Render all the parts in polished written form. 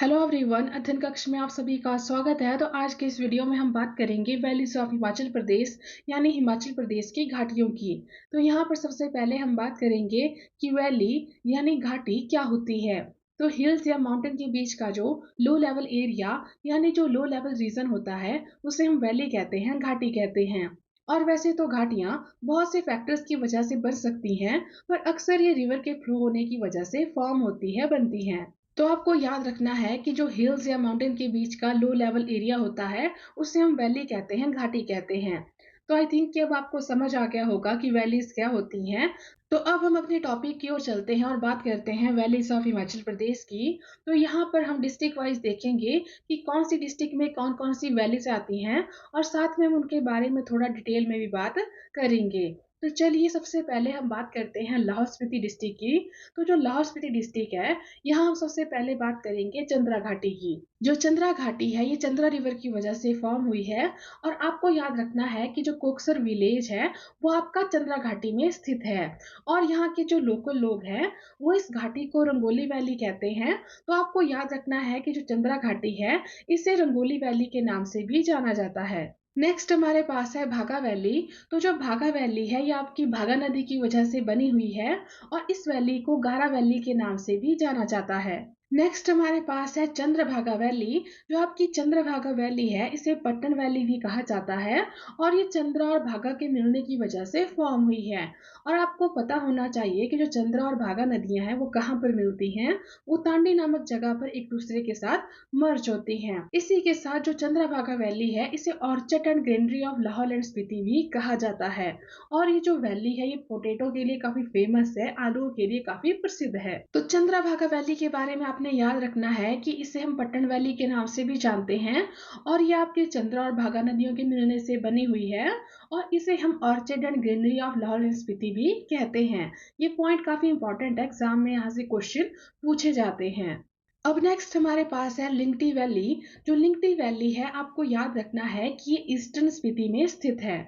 Hello everyone, अध्ययन कक्ष में आप सभी का स्वागत है। तो आज के इस वीडियो में हम बात करेंगे वैलीज ऑफ हिमाचल प्रदेश यानी हिमाचल प्रदेश की घाटियों की। तो यहाँ पर सबसे पहले हम बात करेंगे कि वैली यानी घाटी क्या होती है। तो हिल्स या माउंटेन के बीच का जो लो लेवल एरिया यानी जो लो लेवल रीजन होता है उसे हम वैली कहते हैं, घाटी कहते हैं। और वैसे तो घाटियां बहुत से फैक्टर्स की वजह से बन सकती हैं, पर अक्सर ये रिवर के फ्लो होने की वजह से फॉर्म होती है, बनती हैं। तो आपको याद रखना है कि जो हिल्स या माउंटेन के बीच का लो लेवल एरिया होता है उसे हम वैली कहते हैं, घाटी कहते हैं। तो आई थिंक कि अब आपको समझ आ गया होगा कि वैलीज क्या होती हैं। तो अब हम अपने टॉपिक की ओर चलते हैं और बात करते हैं वैलीज ऑफ हिमाचल प्रदेश की। तो यहाँ पर हम डिस्ट्रिक्ट वाइज देखेंगे कि कौन सी डिस्ट्रिक्ट में कौन कौन सी वैलीज आती हैं, और साथ में हम उनके बारे में थोड़ा डिटेल में भी बात करेंगे। तो चलिए सबसे पहले हम बात करते हैं लाहौल स्पीति डिस्ट्रिक्ट की। तो जो लाहौल स्पीति डिस्ट्रिक्ट है, यहाँ हम सबसे पहले बात करेंगे चंद्रा घाटी की। जो चंद्रा घाटी है ये चंद्रा रिवर की वजह से फॉर्म हुई है। और आपको याद रखना है कि जो कोकसर विलेज है वो आपका चंद्रा घाटी में स्थित है। और यहाँ के जो लोकल लोग हैं वो इस घाटी को रंगोली वैली कहते हैं। तो आपको याद रखना है कि जो चंद्रा घाटी है इसे रंगोली वैली के नाम से भी जाना जाता है। नेक्स्ट हमारे पास है भागा वैली। तो जो भागा वैली है ये आपकी भागा नदी की वजह से बनी हुई है, और इस वैली को गारा वैली के नाम से भी जाना जाता है। नेक्स्ट हमारे पास है चंद्रभागा वैली। जो आपकी चंद्रभागा वैली है इसे पट्टन वैली भी कहा जाता है, और ये चंद्र और भागा के मिलने की वजह से फॉर्म हुई है। और आपको पता होना चाहिए कि जो चंद्र और भागा नदियां हैं वो कहाँ पर मिलती हैं, वो तांडी नामक जगह पर एक दूसरे के साथ मर्ज होती हैं। इसी के साथ जो चंद्रभागा वैली है इसे orchard and granary of Lahaul and Spiti भी कहा जाता है। और ये जो वैली है ये पोटैटो के लिए काफी फेमस है, आलू के लिए काफी प्रसिद्ध है। तो चंद्रभागा वैली के बारे में आपने याद रखना है कि इसे हम पट्टन वैली के नाम से भी जानते हैं, और ये आपके चंद्र और भागा नदियों के मिलने से बनी हुई है। और इसे हम orchard and granary of Lahaul and Spiti भी कहते हैं। ये पॉइंट काफी इंपॉर्टेंट है, एग्जाम में यहाँ से क्वेश्चन पूछे जाते हैं। अब नेक्स्ट हमारे पास है लिंगटी वैली। जो लिंगटी वैली है आपको याद रखना है कि ये ईस्टर्न स्पीति में स्थित है।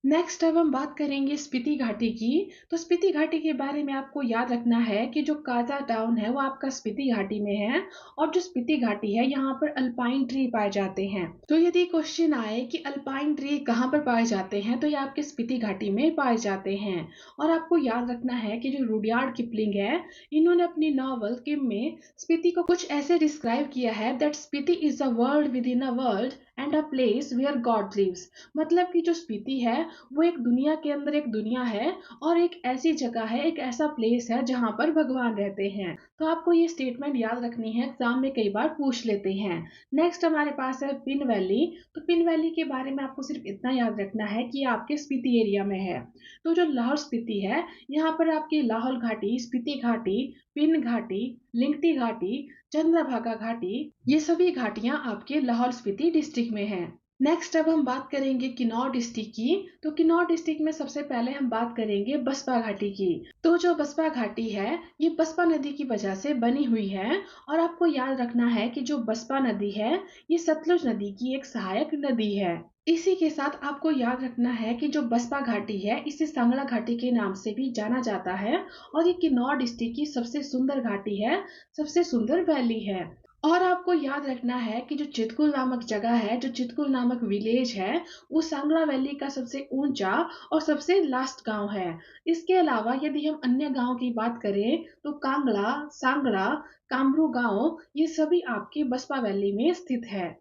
नेक्स्ट अब हम बात करेंगे स्पीति घाटी की। तो स्पीति घाटी के बारे में आपको याद रखना है कि जो काजा टाउन है वो आपका स्पीति घाटी में है। और जो स्पीति घाटी है यहाँ पर अल्पाइन ट्री पाए जाते हैं। तो यदि क्वेश्चन आए कि अल्पाइन ट्री कहाँ पर पाए जाते हैं, तो ये आपके स्पीति घाटी में पाए जाते हैं। और आपको याद रखना है कि जो रुडयार्ड किपलिंग है इन्होंने अपनी नॉवल किम में स्पीति को कुछ ऐसे डिस्क्राइब किया है that Spiti is a world within a world and a place where God lives. मतलब कि जो स्पीति है वो एक दुनिया के अंदर एक दुनिया है, और एक ऐसी जगह है, एक ऐसा प्लेस है जहां पर भगवान रहते हैं। तो आपको ये स्टेटमेंट याद रखनी है, एग्जाम में कई बार पूछ लेते हैं। नेक्स्ट हमारे पास है पिन वैली। तो पिन वैली के बारे में आपको सिर्फ इतना याद रखना है कि ये आपके स्पीति एरिया में है। तो जो लाहौल स्पीति है यहाँ पर आपकी लाहौल घाटी, स्पीति घाटी, पिन घाटी, लिंगटी घाटी, चंद्रभागा घाटी, ये सभी घाटियां आपके लाहौल स्पीति डिस्ट्रिक्ट में हैं। नेक्स्ट अब हम बात करेंगे किन्नौर डिस्ट्रिक्ट की। तो किन्नौर डिस्ट्रिक्ट में सबसे पहले हम बात करेंगे बसपा घाटी की। तो जो बसपा घाटी है ये बसपा नदी की वजह से बनी हुई है। और आपको याद रखना है कि जो बसपा नदी है ये सतलुज नदी की एक सहायक नदी है। इसी के साथ आपको याद रखना है कि जो बसपा घाटी है इसे सांगला घाटी के नाम से भी जाना जाता है। और ये किन्नौर डिस्ट्रिक्ट की सबसे सुंदर घाटी है, सबसे सुंदर वैली है। और आपको याद रखना है कि जो चितकुल नामक जगह है, जो चितकुल नामक विलेज है, वो सांगला वैली का सबसे ऊंचा और सबसे लास्ट गांव है। इसके अलावा यदि हम अन्य गांव की बात करें तो कांगड़ा, सांगड़ा, कामरू गांव ये सभी आपके बसपा वैली में स्थित है।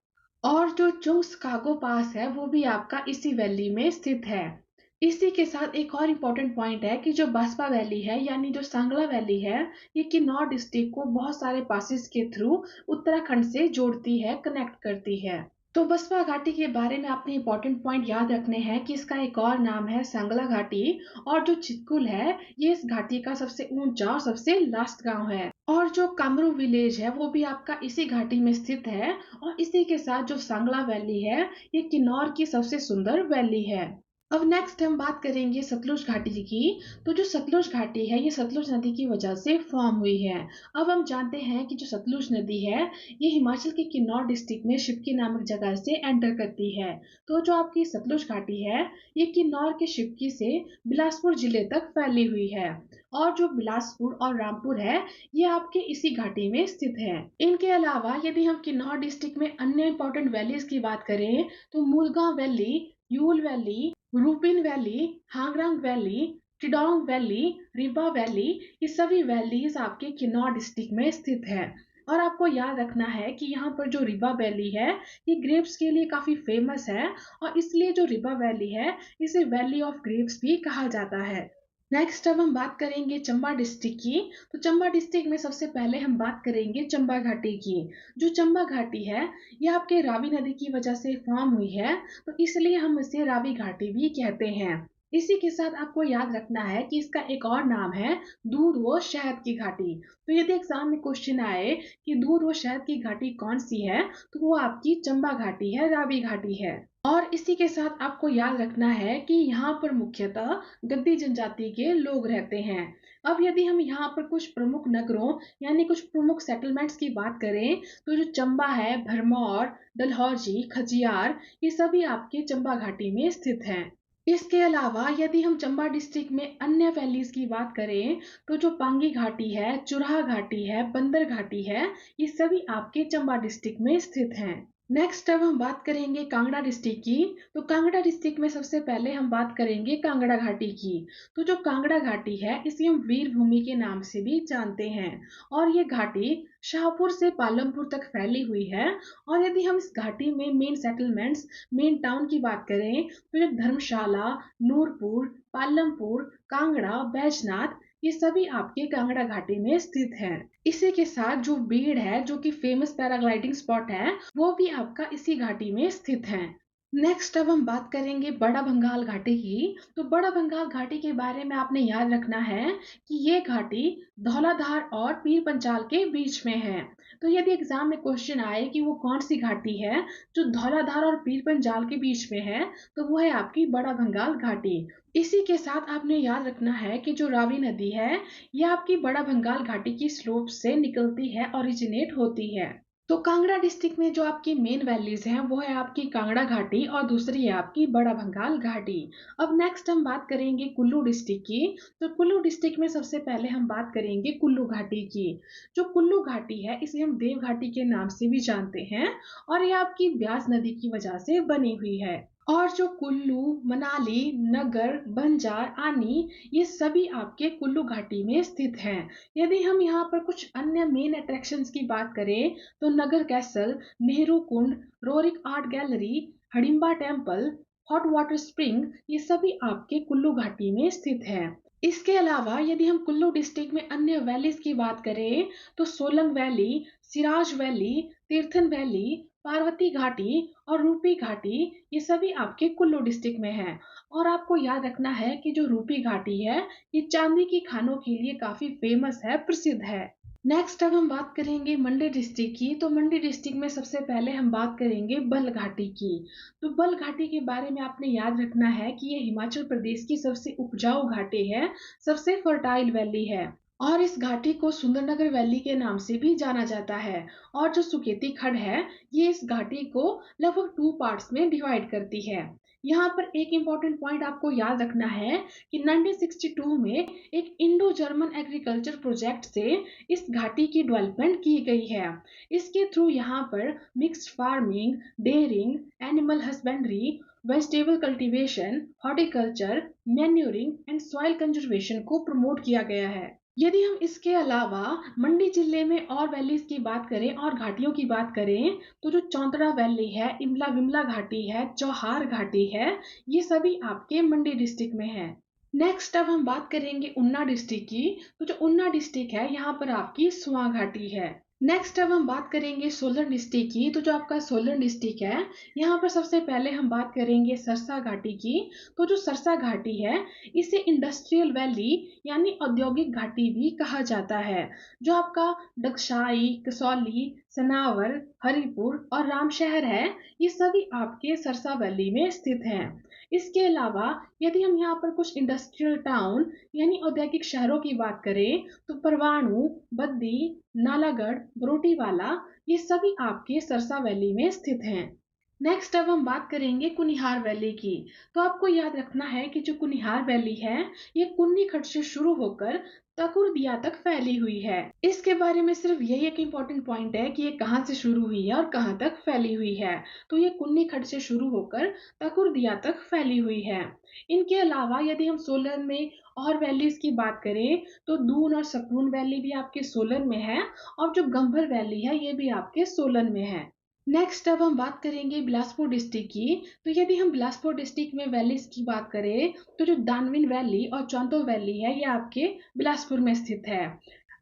और जो चुंग्स कागो पास है वो भी आपका इसी वैली में स्थित है। इसी के साथ एक और इम्पोर्टेंट पॉइंट है कि जो बास्पा वैली है यानी जो सांगला वैली है ये किन्नौर डिस्ट्रिक्ट को बहुत सारे पासेस के थ्रू उत्तराखंड से जोड़ती है, कनेक्ट करती है। तो बसपा घाटी के बारे में आपने इम्पोर्टेंट पॉइंट याद रखने हैं कि इसका एक और नाम है सांगला घाटी। और जो चितकुल है ये इस घाटी का सबसे ऊंचा और सबसे लास्ट गांव है। और जो कामरू विलेज है वो भी आपका इसी घाटी में स्थित है। और इसी के साथ जो सांगला वैली है ये किन्नौर की सबसे सुंदर वैली है। अब नेक्स्ट हम बात करेंगे सतलुज घाटी की। तो जो सतलुज घाटी है ये सतलुज नदी की वजह से फॉर्म हुई है। अब हम जानते हैं कि जो सतलुज नदी है ये हिमाचल के किन्नौर डिस्ट्रिक्ट में शिवकी नामक जगह से एंटर करती है। तो जो आपकी सतलुज घाटी है ये किन्नौर के शिवकी से बिलासपुर जिले तक फैली हुई है। और जो बिलासपुर और रामपुर है ये आपके इसी घाटी में स्थित है। इनके अलावा यदि हम किन्नौर डिस्ट्रिक्ट में अन्य इंपॉर्टेंट वैलीज की बात करें तो Mulgaon valley, Yul valley, Rupin valley, Hangrang valley, Tidong valley, Riba valley, ये सभी वैलीज आपके किन्नौर डिस्ट्रिक्ट में स्थित है। और आपको याद रखना है कि यहाँ पर जो रिबा वैली है ये ग्रेप्स के लिए काफी फेमस है और इसलिए जो रिबा वैली है इसे वैली ऑफ ग्रेप्स भी कहा जाता है। नेक्स्ट अब हम बात करेंगे चंबा डिस्ट्रिक्ट की। तो चंबा डिस्ट्रिक्ट में सबसे पहले हम बात करेंगे चंबा घाटी की। जो चंबा घाटी है ये आपके रावी नदी की वजह से फॉर्म हुई है, तो इसलिए हम इसे रावी घाटी भी कहते हैं। इसी के साथ आपको याद रखना है कि इसका एक और नाम है दूध व शहद की घाटी। तो यदि एग्जाम में क्वेश्चन आए कि दूध व शहद की घाटी कौन सी है तो वो आपकी चंबा घाटी है, रावी घाटी है। और इसी के साथ आपको याद रखना है कि यहाँ पर मुख्यतः गद्दी जनजाति के लोग रहते हैं। अब यदि हम यहाँ पर कुछ प्रमुख नगरों यानी कुछ प्रमुख सेटलमेंट्स की बात करें तो जो चंबा है, भरमौर, डलहौजी, खजियार, ये सभी आपके चंबा घाटी में स्थित हैं। इसके अलावा यदि हम चंबा डिस्ट्रिक्ट में अन्य वैलीज की बात करें तो जो पांगी घाटी है, चुराह घाटी है, बंदर घाटी है, ये सभी आपके चंबा डिस्ट्रिक्ट में स्थित हैं। नेक्स्ट अब हम बात करेंगे कांगड़ा डिस्ट्रिक्ट की। तो कांगड़ा डिस्ट्रिक्ट में सबसे पहले हम बात करेंगे कांगड़ा घाटी की। तो जो कांगड़ा घाटी है इसे हम वीर भूमि के नाम से भी जानते हैं और ये घाटी शाहपुर से पालमपुर तक फैली हुई है। और यदि हम इस घाटी में मेन सेटलमेंट्स, मेन टाउन की बात करें तो जो धर्मशाला, नूरपुर, पालमपुर, कांगड़ा, बैजनाथ, ये सभी आपके कांगड़ा घाटी में स्थित हैं। इसी के साथ जो बीड़ है जो कि फेमस पैराग्लाइडिंग स्पॉट है वो भी आपका इसी घाटी में स्थित है। नेक्स्ट अब हम बात करेंगे बड़ा भंगाल घाटी की। तो बड़ा भंगाल घाटी के बारे में आपने याद रखना है कि ये घाटी धौलाधार और पीर पंचाल के बीच में है। तो यदि एग्जाम में क्वेश्चन आए कि वो कौन सी घाटी है जो धौलाधार और पीर पंचाल के बीच में है तो वो है आपकी बड़ा भंगाल घाटी। इसी के साथ आपने याद रखना है कि जो रावी नदी है ये आपकी बड़ा भंगाल घाटी की स्लोप से निकलती है, ओरिजिनेट होती है। तो कांगड़ा डिस्ट्रिक्ट में जो आपकी मेन वैलीज हैं वो है आपकी कांगड़ा घाटी और दूसरी है आपकी बड़ा भंगाल घाटी। अब नेक्स्ट हम बात करेंगे कुल्लू डिस्ट्रिक्ट की। तो कुल्लू डिस्ट्रिक्ट में सबसे पहले हम बात करेंगे कुल्लू घाटी की। जो कुल्लू घाटी है इसे हम देव घाटी के नाम से भी जानते हैं और ये आपकी ब्यास नदी की वजह से बनी हुई है। और जो कुल्लू, मनाली, नगर, बंजार, आनी, ये सभी आपके कुल्लू घाटी में स्थित हैं। यदि हम यहाँ पर कुछ अन्य मेन अट्रैक्शंस की बात करें तो Naggar castle, Nehru Kund, Roerich art gallery, Hadimba temple, hot water spring, ये सभी आपके कुल्लू घाटी में स्थित हैं। इसके अलावा यदि हम कुल्लू डिस्ट्रिक्ट में अन्य वैलीज की बात करें तो Solang valley, Siraj valley, Tirthan valley, Parvati घाटी और रूपी घाटी, ये सभी आपके कुल्लू डिस्ट्रिक्ट में है। और आपको याद रखना है कि जो रूपी घाटी है ये चांदी की खानों के लिए काफी फेमस है, प्रसिद्ध है। नेक्स्ट अब हम बात करेंगे मंडी डिस्ट्रिक्ट की। तो मंडी डिस्ट्रिक्ट में सबसे पहले हम बात करेंगे बल घाटी की। तो बल घाटी के बारे में आपने याद रखना है कि ये हिमाचल प्रदेश की सबसे उपजाऊ घाटी है, सबसे फर्टाइल वैली है और इस घाटी को सुंदरनगर वैली के नाम से भी जाना जाता है। और जो सुकेती खड्ड है ये इस घाटी को लगभग 2 पार्ट्स में डिवाइड करती है। यहाँ पर एक इम्पॉर्टेंट पॉइंट आपको याद रखना है कि 1962 में एक इंडो जर्मन एग्रीकल्चर प्रोजेक्ट से इस घाटी की डेवलपमेंट की गई है। इसके थ्रू यहाँ पर mixed farming, dairying, animal husbandry, vegetable cultivation, horticulture, manuring and soil conservation को प्रमोट किया गया है। यदि हम इसके अलावा मंडी जिले में और वैलीज की बात करें और घाटियों की बात करें तो जो चौंतड़ा वैली है, इमला विमला घाटी है, चौहार घाटी है, ये सभी आपके मंडी डिस्ट्रिक्ट में है। नेक्स्ट अब हम बात करेंगे ऊना डिस्ट्रिक्ट की। तो जो ऊना डिस्ट्रिक्ट है यहाँ पर आपकी सुआ घाटी है। नेक्स्ट अब हम बात करेंगे सोलन डिस्ट्रिक्ट की। तो जो आपका सोलन डिस्ट्रिक्ट है यहाँ पर सबसे पहले हम बात करेंगे सरसा घाटी की। तो जो सरसा घाटी है इसे इंडस्ट्रियल वैली यानी औद्योगिक घाटी भी कहा जाता है। जो आपका डगशाई, कसौली, सनावर, हरिपुर और रामशहर है, ये सभी आपके सरसा वैली में स्थित हैं। इसके अलावा यदि हम यहाँ पर कुछ इंडस्ट्रियल टाउन यानी औद्योगिक शहरों की बात करें तो परवाणु, बद्दी, नालागढ़, बरोटीवाला ये सभी आपके सरसा वैली में स्थित हैं। नेक्स्ट अब हम बात करेंगे कुनिहार वैली की। तो आपको याद रखना है कि जो कुनिहार वैली है ये कुन्नी खड्ड से शुरू होकर तकुरदिया तक फैली हुई है। इसके बारे में सिर्फ यही एक इम्पोर्टेंट पॉइंट है कि ये कहाँ से शुरू हुई है और कहाँ तक फैली हुई है। तो ये कुन्नी खड्ड से शुरू होकर तकुरदिया तक फैली हुई है। इनके अलावा यदि हम सोलन में और वैलीज की बात करें तो दून और सपून वैली भी आपके सोलन में है और जो गंभर वैली है ये भी आपके सोलन में है। नेक्स्ट अब हम बात करेंगे बिलासपुर डिस्ट्रिक्ट की। तो यदि हम बिलासपुर डिस्ट्रिक्ट में वैलीज की बात करें तो जो दानविन वैली और चौंतो वैली है ये आपके बिलासपुर में स्थित है।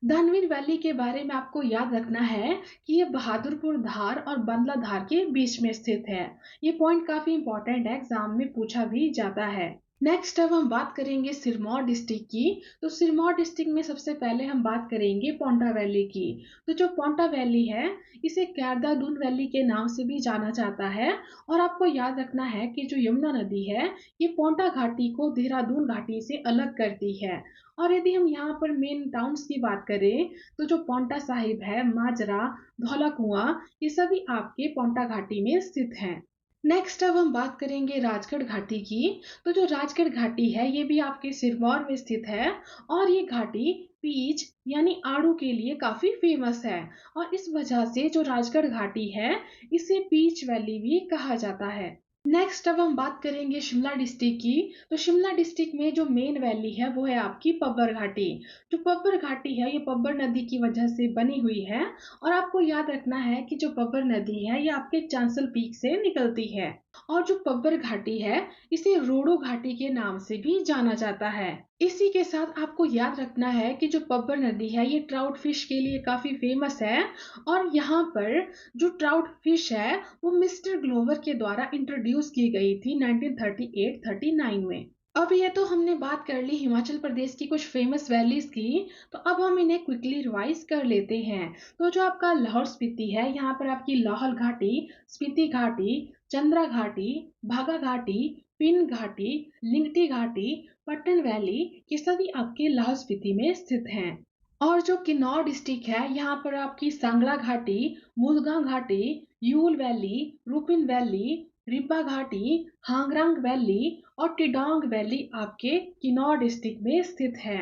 दानविन वैली के बारे में आपको याद रखना है कि ये बहादुरपुर धार और बंदला धार के बीच में स्थित है। ये पॉइंट काफी इंपॉर्टेंट है, एग्जाम में पूछा भी जाता है। नेक्स्ट अब हम बात करेंगे सिरमौर डिस्ट्रिक्ट की। तो सिरमौर डिस्ट्रिक्ट में सबसे पहले हम बात करेंगे पोंटा वैली की। तो जो पोंटा वैली है इसे कैरदा दून वैली के नाम से भी जाना जाता है। और आपको याद रखना है कि जो यमुना नदी है ये पोंटा घाटी को देहरादून घाटी से अलग करती है। और यदि हम यहाँ पर मेन टाउन्स की बात करें तो जो पोंटा साहिब है, माजरा, धौला कुआं ये सभी आपके पोंटा घाटी में स्थित हैं। नेक्स्ट अब हम बात करेंगे राजगढ़ घाटी की। तो जो राजगढ़ घाटी है ये भी आपके सिरमौर में स्थित है और ये घाटी पीच यानी आड़ू के लिए काफी फेमस है। और इस वजह से जो राजगढ़ घाटी है इसे पीच वैली भी कहा जाता है। नेक्स्ट अब हम बात करेंगे शिमला डिस्ट्रिक्ट की। तो शिमला डिस्ट्रिक्ट में जो मेन वैली है वो है आपकी पब्बर घाटी। जो पब्बर घाटी है ये पब्बर नदी की वजह से बनी हुई है। और आपको याद रखना है कि जो पब्बर नदी है ये आपके चांसल पीक से निकलती है। और जो पब्बर घाटी है इसे रोडो घाटी के नाम से भी जाना जाता है। इसी के साथ आपको याद रखना है कि जो पब्बर नदी है ये ट्राउट फिश के लिए काफी फेमस है। और यहाँ पर जो ट्राउट फिश है वो मिस्टर ग्लोवर के द्वारा इंट्रोड्यूस की गई थी 1938-39 में। अब ये तो हमने बात कर ली हिमाचल प्रदेश की कुछ फेमस वैलीज की। तो अब हम इन्हें क्विकली रिवाइज कर लेते हैं। तो जो आपका लाहौल स्पीति है यहाँ पर आपकी लाहौल घाटी, स्पीति घाटी, चंद्रा घाटी, भागा घाटी, पिन घाटी, लिंगटी घाटी, पट्टन वैली ये सभी आपके लाहौल स्पीति में स्थित हैं। और जो किन्नौर डिस्ट्रिक्ट है यहाँ पर आपकी सांगला घाटी, मुदगा घाटी, you'll valley, Rupin valley, Ribba घाटी, हांगरांग वैली और टिडोंग वैली आपके किन्नौर डिस्ट्रिक्ट में स्थित है।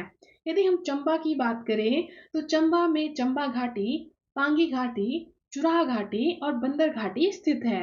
यदि हम चंबा की बात करें तो चंबा में चंबा घाटी, पांगी घाटी, चुराह घाटी और बंदर घाटी स्थित है।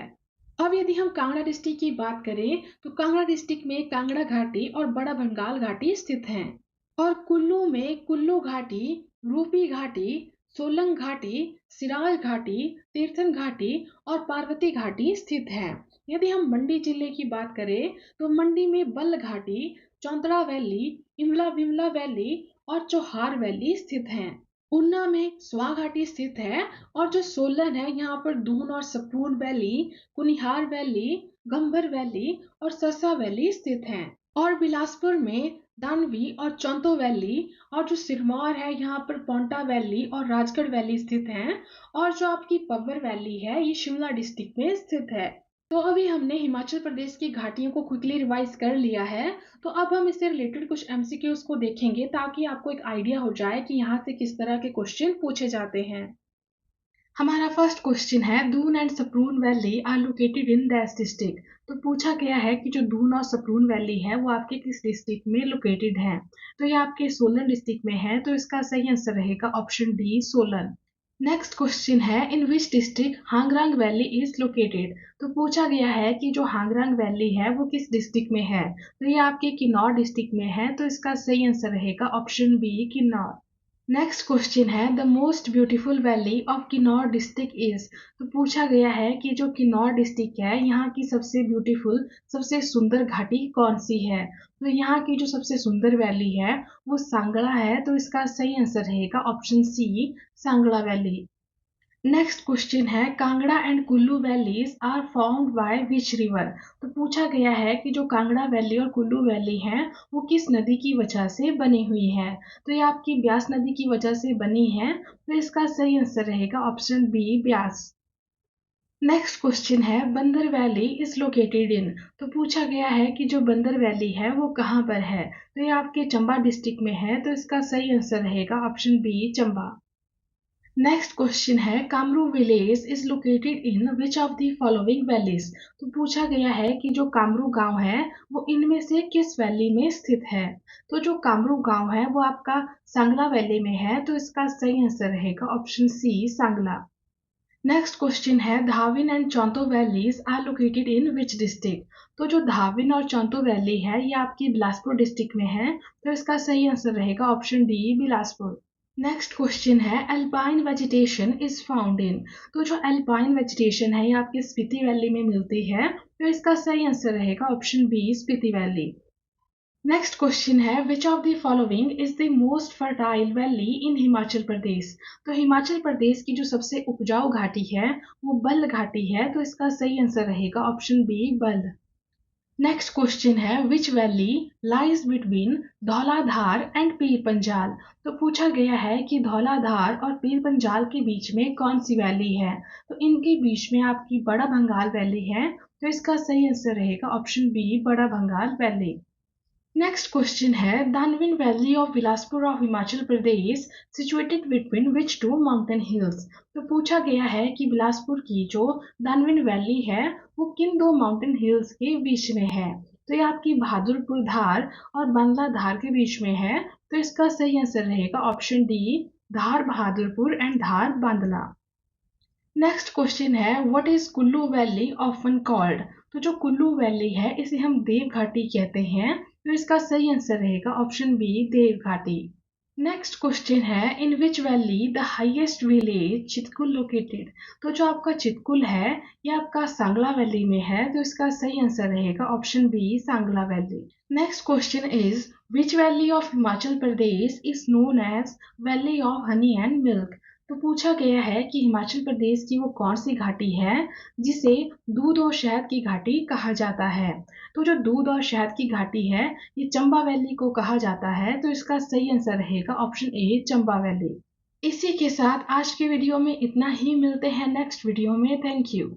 अब यदि हम कांगड़ा डिस्ट्रिक्ट की बात करें तो कांगड़ा डिस्ट्रिक्ट में कांगड़ा घाटी और बड़ा भंगाल घाटी स्थित हैं। और कुल्लू में कुल्लू घाटी, रूपी घाटी, सोलंग घाटी, सिराज घाटी, तीर्थन घाटी और पार्वती घाटी स्थित है। यदि हम मंडी जिले की बात करें तो मंडी में बल्ल घाटी, चौंतड़ा वैली, इमला विमला वैली और चौहार वैली स्थित हैं। ऊना में स्वा घाटी स्थित है। और जो सोलन है यहाँ पर दून और सपून वैली, कुनिहार वैली, गंभर वैली और सरसा वैली स्थित हैं। और बिलासपुर में दानवी और चौंतो वैली और जो सिरमौर है यहाँ पर पोंटा वैली और राजगढ़ वैली स्थित हैं। और जो आपकी पब्बर वैली है ये शिमला डिस्ट्रिक्ट में स्थित है। तो अभी हमने हिमाचल प्रदेश की घाटियों को क्विकली रिवाइज कर लिया है। तो अब हम इससे रिलेटेड कुछ एमसीक्यूज को देखेंगे ताकि आपको एक आइडिया हो जाए कि यहाँ से किस तरह के क्वेश्चन पूछे जाते हैं। हमारा फर्स्ट क्वेश्चन है Doon and Saproon valley are located in that district. तो पूछा गया है कि जो दून और सप्रून वैली है वो आपके किस डिस्ट्रिक्ट में लोकेटेड है। तो ये आपके सोलन डिस्ट्रिक्ट में है। तो इसका सही आंसर रहेगा option D Solan. Next question है in which district Hangrang valley is located. तो पूछा गया है कि जो हांगरांग वैली है वो किस डिस्ट्रिक्ट में है। तो ये आपके किन्नौर डिस्ट्रिक्ट में है। तो इसका सही आंसर रहेगा option B Kinnaur. Next question है the most beautiful valley of Kinnaur district is. तो पूछा गया है कि जो किन्नौर डिस्ट्रिक्ट है यहाँ की सबसे ब्यूटीफुल सबसे सुंदर घाटी कौन सी है। तो यहाँ की जो सबसे सुंदर वैली है वो सांगला है। तो इसका सही आंसर रहेगा option C Sangla valley. Next question है Kangra and Kullu valleys are found by which river. तो पूछा गया है कि जो कांगड़ा वैली और कुल्लू वैली हैं वो किस नदी की वजह से बनी हुई है। तो ये आपकी ब्यास नदी की वजह से बनी है, तो इसका सही आंसर रहेगा option B Beas. Next question है बंदर वैली इज लोकेटेड इन। तो पूछा गया है कि जो बंदर वैली है वो कहाँ पर है। तो ये आपके चंबा डिस्ट्रिक्ट में है, तो इसका सही आंसर रहेगा option B Chamba. Next question है Kamru village is located in which of the following valleys. तो पूछा गया है कि जो कामरू गांव है वो इनमें से किस वैली में स्थित है। तो जो कामरू गांव है वो आपका सांगला वैली में है, तो इसका सही आंसर रहेगा option C Sangla. Next question है Dhawin and Chaunto valleys are located in which district. तो जो धाविन और चौंतो वैली है ये आपकी बिलासपुर डिस्ट्रिक्ट में है, तो इसका सही आंसर रहेगा option D Bilaspur. Next question है alpine vegetation is found in. तो जो अल्पाइन वेजिटेशन है ये आपकी स्पीति वैली में मिलती है, तो इसका सही आंसर रहेगा option B Spiti valley. Next question है which of the following is the most fertile valley in Himachal Pradesh. तो हिमाचल प्रदेश की जो सबसे उपजाऊ घाटी है वो बल्ह घाटी है, तो इसका सही आंसर रहेगा option B Balh. Next question है which valley lies between Dhauladhar and Pir Panjal. तो पूछा गया है कि धौलाधार और पीर पंजाल के बीच में कौन सी वैली है। तो इनके बीच में आपकी बड़ा भंगाल वैली है, तो इसका सही आंसर रहेगा ऑप्शन बी बड़ा भंगाल वैली। नेक्स्ट क्वेश्चन है Danvin valley of Bilaspur of Himachal Pradesh situated between which two mountain hills. तो पूछा गया है कि बिलासपुर की जो दानविन वैली है वो किन दो माउंटेन हिल्स के बीच में है। तो ये आपकी बहादुरपुर धार और बांदला धार के बीच में है, तो इसका सही आंसर रहेगा option D Dhar Bahadurpur and Dhar Bandla. Next question है what is Kullu valley often called. तो जो कुल्लू वैली है इसे हम देव घाटी कहते हैं, तो इसका सही आंसर रहेगा ऑप्शन बी देव घाटी। नेक्स्ट क्वेश्चन है in which valley the highest village Chitkul located. तो जो आपका चितकुल है ये आपका सांगला वैली में है, तो इसका सही आंसर रहेगा option B Sangla valley. Next question is which valley of Himachal Pradesh is known as valley of honey and milk. तो पूछा गया है कि हिमाचल प्रदेश की वो कौन सी घाटी है जिसे दूध और शहद की घाटी कहा जाता है। तो जो दूध और शहद की घाटी है ये चंबा वैली को कहा जाता है, तो इसका सही आंसर रहेगा ऑप्शन ए चंबा वैली। इसी के साथ आज के वीडियो में इतना ही, मिलते हैं नेक्स्ट वीडियो में। Thank you.